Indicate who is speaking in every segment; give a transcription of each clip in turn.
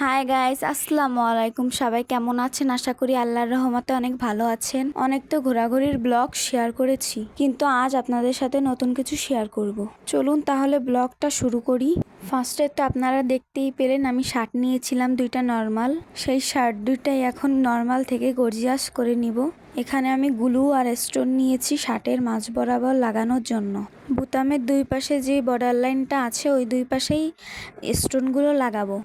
Speaker 1: Hi guys, আসসালামু আলাইকুম। সবাই কেমন আছেন? আশা করি আল্লাহর রহমতে অনেক ভালো আছেন। অনেক তো ঘোরাঘুরির ব্লগ শেয়ার করেছি, কিন্তু আজ আপনাদের সাথে নতুন কিছু শেয়ার করব। চলুন তাহলে ব্লগটা শুরু করি। ফার্স্টে তো আপনারা দেখতেই পেলেন আমি শার্ট নিয়েছিলাম দুইটা নর্মাল। সেই শার্ট দুইটাই এখন নর্মাল থেকে গর্জিয়াস করে নিব। এখানে আমি গ্লু আর স্টোন নিয়েছি শার্টের মাঝ বরাবর লাগানোর জন্য। বুতামের দুই পাশে যে বর্ডার লাইনটা আছে ওই দুই পাশেই স্টোনগুলো লাগাবো।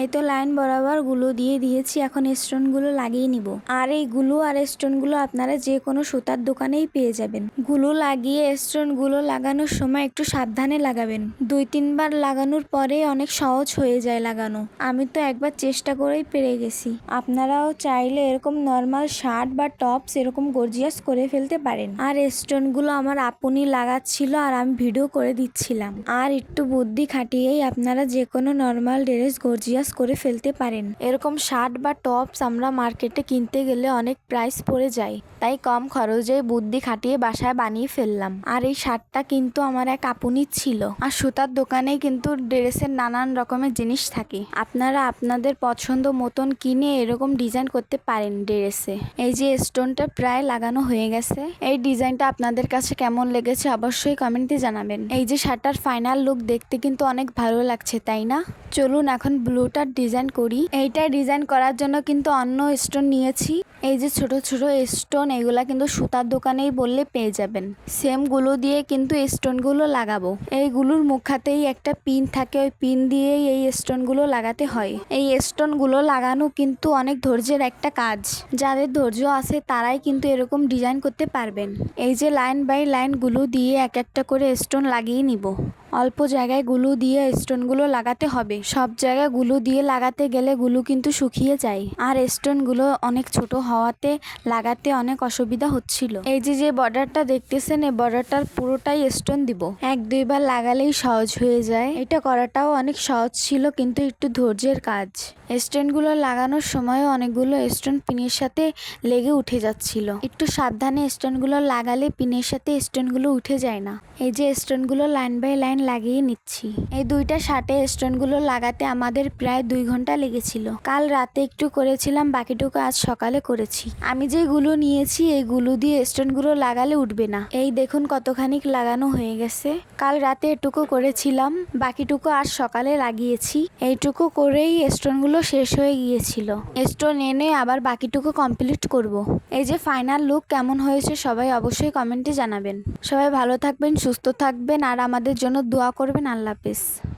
Speaker 1: এই তো লাইন বরাবর গ্লু দিয়ে দিয়েছি, এখন স্টোনগুলো লাগিয়ে নিব। আর এই গ্লু আর স্টোনগুলো আপনারা যে কোনো সুতার দোকানেই পেয়ে যাবেন। গ্লু লাগিয়ে স্টোনগুলো লাগানোর সময় একটু সাবধানে লাগাবেন। 2-3 বার লাগানোর পরে অনেক সহজ হয়ে যায় লাগানো। আমি তো একবার চেষ্টা করেই পেরে গেছি। আপনারাও চাইলে এরকম নর্মাল শার্ট বা টপস এরকম গর্জিয়াস করে ফেলতে পারেন। আর স্টোনগুলো আমার আপনি লাগাচ্ছিল আর আমি ভিডিও করে দিচ্ছিলাম। আর একটু বুদ্ধি খাটিয়েই আপনারা যে কোনো নর্মাল ড্রেস গর্জিয়াস করে ফেলতে পারেন। এরকম শার্ট বা টপস আমরা মার্কেটে কিনতে গেলে অনেক প্রাইস পড়ে যায়, তাই কম খরচে বুদ্ধি খাটিয়ে বাসায় বানিয়ে ফেললাম। আর এই শার্টটা কিন্তু আমার এক আপুনির ছিল। আর সুতার দোকানে কিন্তু ড্রেসের নানান রকমের জিনিস থাকে, আপনারা আপনাদের পছন্দ মতন কিনে এরকম ডিজাইন করতে পারেন ড্রেসে। এই যে স্টোনটা প্রায় লাগানো হয়ে গেছে। এই ডিজাইনটা আপনাদের কাছে কেমন লেগেছে অবশ্যই কমেন্টে জানাবেন। এই যে শার্টটার ফাইনাল লুক দেখতে কিন্তু অনেক ভালো লাগছে, তাই না? চলুন এখন ব্লুটার ডিজাইন করি। এইটা ডিজাইন করার জন্য কিন্তু অন্য স্টোন নিয়েছি। এই যে ছোট ছোট স্টোন, এগুলা কিন্তু সুতার দোকানেই বললে পেয়ে যাবেন। সেম গুলো দিয়ে কিন্তু স্টোনগুলো লাগাবো। এইগুলোর মুখাতেই একটা পিন থাকে, ওই পিন দিয়েই এই স্টোনগুলো লাগাতে হয়। এই স্টোনগুলো লাগানো কিন্তু অনেক ধৈর্যের একটা কাজ। যাদের ধৈর্য আছে তারাই কিন্তু এরকম ডিজাইন করতে পারবেন। এই যে লাইন বাই লাইন গুলো দিয়ে এক একটা করে স্টোন লাগিয়ে নিব। অল্প জায়গায় গুলো দিয়ে স্টোনগুলো লাগাতে হবে। সব জায়গায় গুলো দিয়ে লাগাতে গেলে গুলো কিন্তু শুকিয়ে যায়, আর স্টোনগুলো অনেক ছোট হওয়াতে লাগাতে অনেক অসুবিধা হচ্ছিল। এই যে বর্ডারটা দেখতেছেন, এই বর্ডারটার পুরোটাই স্টোন দিব। 1-2 বার লাগালেই সহজ হয়ে যায়। এটা করাটাও অনেক সহজ ছিল, কিন্তু একটু ধৈর্যের কাজ। স্টোনগুলো লাগানোর সময় অনেকগুলো স্টোন পিনের সাথে লেগে উঠে যাচ্ছিল। একটু সাবধানে স্টোনগুলো লাগালে পিনের সাথে স্টোনগুলো উঠে যায় না। এই যে স্টোনগুলো লাইন বাই লাইন লাগিয়ে নিচ্ছি। এই দুইটা শার্টে স্টোনগুলো লাগাতে আমাদের প্রায় 2 ঘন্টা লেগেছিল। কাল রাতে একটু করেছিলাম, বাকিটুকু আজ সকালে করেছি। আমি যে গুলো নিয়েছি এই গুলো দিয়ে স্টোনগুলো লাগালে উঠবে না। এই দেখুন কতখানি লাগানো হয়ে গেছে। কাল রাতে এটুকু করেছিলাম, বাকিটুকু আজ সকালে লাগিয়েছি। এইটুকু করেই স্টোনগুলো শেষ হয়ে গিয়েছিল। স্টোন এনে আবার বাকিটুকু কমপ্লিট করব। এই যে ফাইনাল লুক কেমন হয়েছে সবাই অবশ্যই কমেন্টে জানাবেন। সবাই ভালো থাকবেন, সুস্থ থাকবেন আর আমাদের জন্য দোয়া করবেন। আল্লাহ হাফেজ।